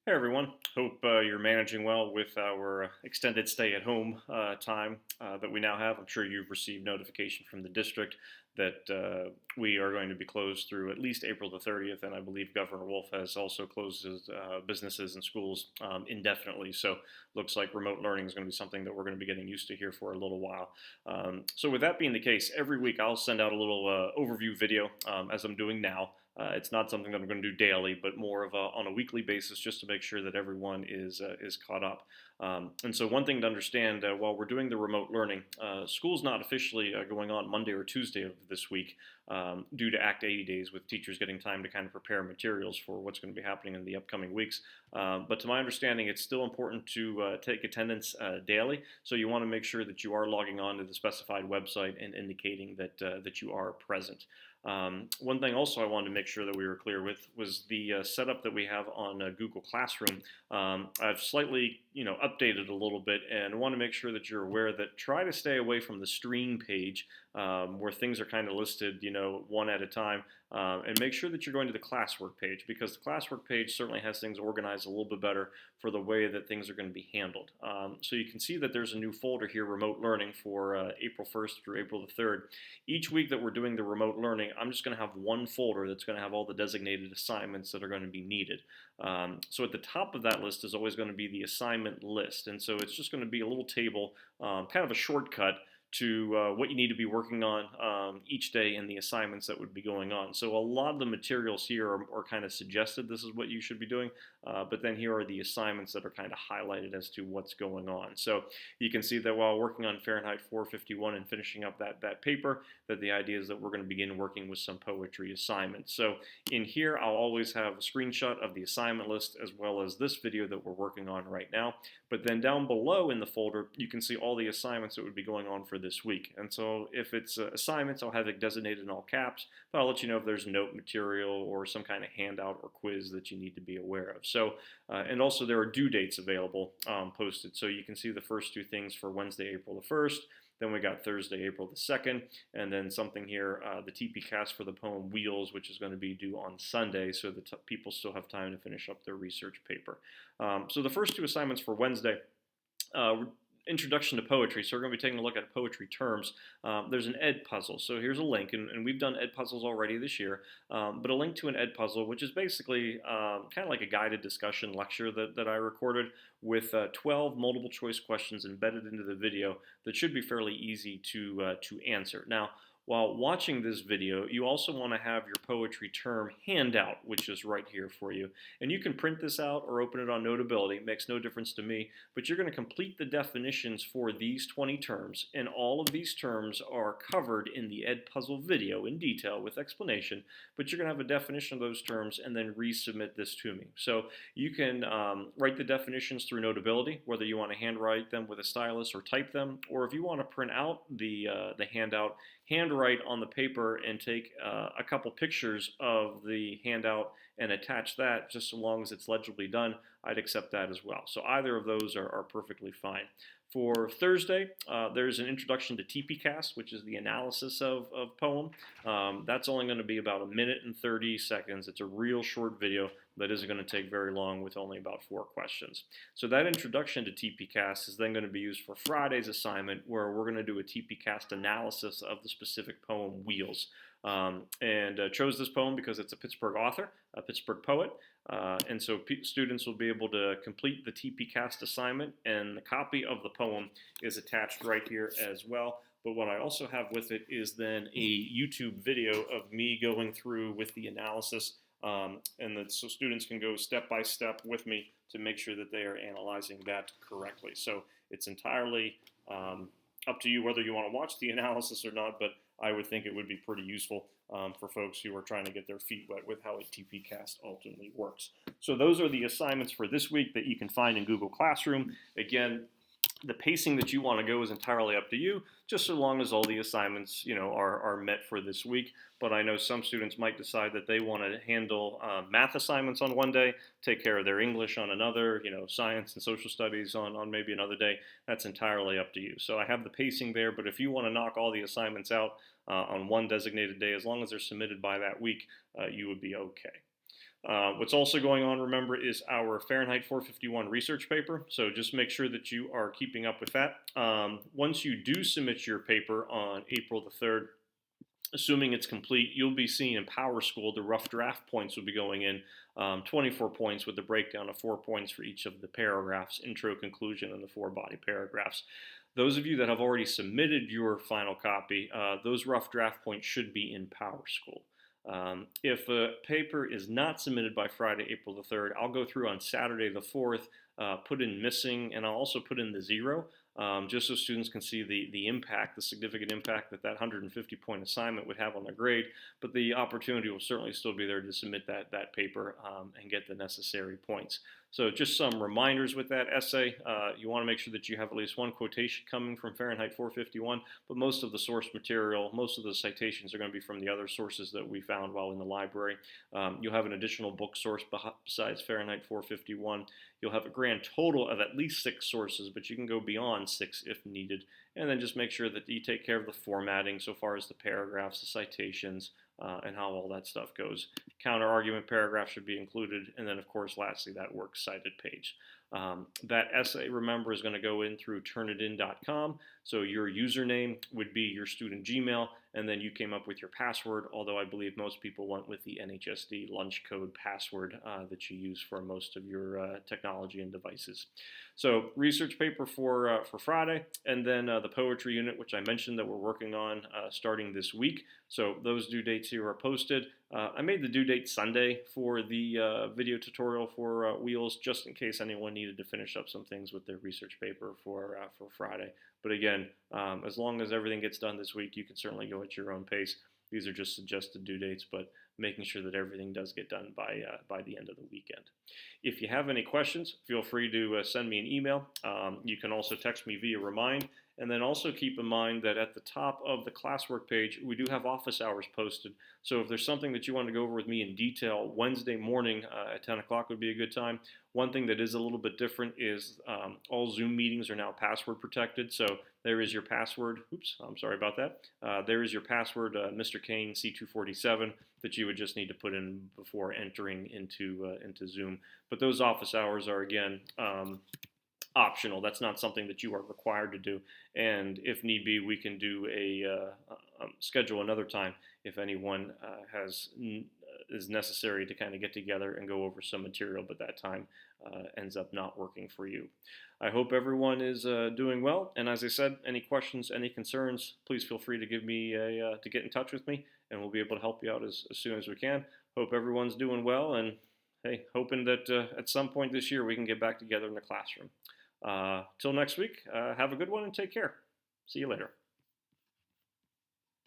Hey everyone, hope you're managing well with our extended stay at home time that we now have. I'm sure you've received notification from the district that we are going to be closed through at least April the 30th, and I believe Governor Wolf has also closed his businesses and schools indefinitely. So looks like remote learning is going to be something that we're going to be getting used to here for a little while. So with that being the case, every week I'll send out a little overview video as I'm doing now. It's not something that I'm going to do daily, but more of on a weekly basis, just to make sure that everyone is caught up. And so, one thing to understand while we're doing the remote learning, school's not officially going on Monday or Tuesday of this week due to Act 80 days, with teachers getting time to kind of prepare materials for what's going to be happening in the upcoming weeks. But to my understanding, it's still important to take attendance daily. So you want to make sure that you are logging on to the specified website and indicating that you are present. One thing also I wanted to make sure that we were clear with was the setup that we have on Google Classroom. I've slightly, updated a little bit, and I want to make sure that you're aware that try to stay away from the stream page where things are kind of listed, one at a time, and make sure that you're going to the classwork page, because the classwork page certainly has things organized a little bit better for the way that things are going to be handled. So you can see that there's a new folder here, Remote Learning, for April 1st through April the 3rd. Each week that we're doing the remote learning, I'm just going to have one folder that's going to have all the designated assignments that are going to be needed. So at the top of that list is always going to be the assignment list, and so it's just going to be a little table, kind of a shortcut to what you need to be working on each day in the assignments that would be going on. So a lot of the materials here are kind of suggested this is what you should be doing, but then here are the assignments that are kind of highlighted as to what's going on. So you can see that while working on Fahrenheit 451 and finishing up that paper, that the idea is that we're going to begin working with some poetry assignments. So in here, I'll always have a screenshot of the assignment list as well as this video that we're working on right now. But then down below in the folder, you can see all the assignments that would be going on for this week. And so if it's assignments, I'll have it designated in all caps, but I'll let you know if there's note material or some kind of handout or quiz that you need to be aware of. So, and also there are due dates available posted. So you can see the first two things for Wednesday, April the 1st. Then we got Thursday, April the 2nd, and then something here, the TP cast for the poem Wheels, which is going to be due on Sunday, so that people still have time to finish up their research paper. So the first two assignments for Wednesday, introduction to poetry. So we're going to be taking a look at poetry terms. There's an Ed puzzle. So here's a link, and we've done Ed puzzles already this year, but a link to an Ed puzzle, which is basically kind of like a guided discussion lecture that I recorded with 12 multiple choice questions embedded into the video that should be fairly easy to answer. Now, while watching this video, you also want to have your poetry term handout, which is right here for you. And you can print this out or open it on Notability. It makes no difference to me. But you're going to complete the definitions for these 20 terms. And all of these terms are covered in the Ed Puzzle video in detail with explanation. But you're going to have a definition of those terms and then resubmit this to me. So you can write the definitions through Notability, whether you want to handwrite them with a stylus or type them. Or if you want to print out the handout, handwrite on the paper and take a couple pictures of the handout and attach that, just so long as it's legibly done, I'd accept that as well. So either of those are perfectly fine. For Thursday, there's an introduction to TPCast, which is the analysis of poem. That's only going to be about 1 minute and 30 seconds. It's a real short video that isn't going to take very long with only about 4 questions. So that introduction to TPCast is then going to be used for Friday's assignment, where we're going to do a TPCast analysis of the specific poem Wheels. And chose this poem because it's a Pittsburgh author, a Pittsburgh poet, and so students will be able to complete the TPCast assignment, and the copy of the poem is attached right here as well. But what I also have with it is then a YouTube video of me going through with the analysis, so students can go step by step with me to make sure that they are analyzing that correctly. So it's entirely up to you whether you want to watch the analysis or not, but I would think it would be pretty useful for folks who are trying to get their feet wet with how a TPCast ultimately works. So those are the assignments for this week that you can find in Google Classroom. Again, the pacing that you want to go is entirely up to you, just so long as all the assignments, are met for this week. But I know some students might decide that they want to handle math assignments on one day, take care of their English on another, science and social studies on maybe another day. That's entirely up to you. So I have the pacing there, but if you want to knock all the assignments out on one designated day, as long as they're submitted by that week, you would be okay. What's also going on, remember, is our Fahrenheit 451 research paper. So just make sure that you are keeping up with that. Once you do submit your paper on April the 3rd, assuming it's complete, you'll be seeing in Power School the rough draft points will be going in, 24 points with the breakdown of 4 points for each of the paragraphs, intro, conclusion, and the 4 body paragraphs. Those of you that have already submitted your final copy, those rough draft points should be in Power School. If a paper is not submitted by Friday, April the 3rd, I'll go through on Saturday the 4th, put in missing, and I'll also put in the 0, just so students can see the impact, the significant impact that 150-point assignment would have on their grade. But the opportunity will certainly still be there to submit that paper and get the necessary points. So just some reminders with that essay. You want to make sure that you have at least one quotation coming from Fahrenheit 451, but most of the source material, most of the citations are going to be from the other sources that we found while in the library. You'll have an additional book source besides Fahrenheit 451. You'll have a grand total of at least 6 sources, but you can go beyond 6 if needed. And then just make sure that you take care of the formatting so far as the paragraphs, the citations, and how all that stuff goes. Counter argument paragraph should be included, and then of course lastly that works cited page. That essay, remember, is going to go in through turnitin.com. So your username would be your student Gmail, and then you came up with your password, although I believe most people went with the NHSD lunch code password that you use for most of your technology and devices. So research paper for Friday, and then the poetry unit, which I mentioned that we're working on starting this week. So those due dates here are posted. I made the due date Sunday for the video tutorial for Wheels, just in case anyone needed to finish up some things with their research paper for Friday. But again, as long as everything gets done this week, you can certainly go at your own pace. These are just suggested due dates, but making sure that everything does get done by the end of the weekend. If you have any questions, feel free to send me an email. You can also text me via Remind. And then also keep in mind that at the top of the classwork page, we do have office hours posted. So if there's something that you want to go over with me in detail, Wednesday morning at 10 o'clock would be a good time. One thing that is a little bit different is all Zoom meetings are now password protected. So there is your password. Oops, I'm sorry about that. There is your password, Mr. Kane C247, that you would just need to put in before entering into Zoom. But those office hours are, again, optional. That's not something that you are required to do. And if need be, we can do schedule another time if anyone is necessary to kind of get together and go over some material, but that time ends up not working for you. I hope everyone is doing well. And as I said, any questions, any concerns, please feel free to give me to get in touch with me, and we'll be able to help you out as soon as we can. Hope everyone's doing well, and hey, hoping that at some point this year we can get back together in the classroom. Till next week, have a good one and take care. See you later.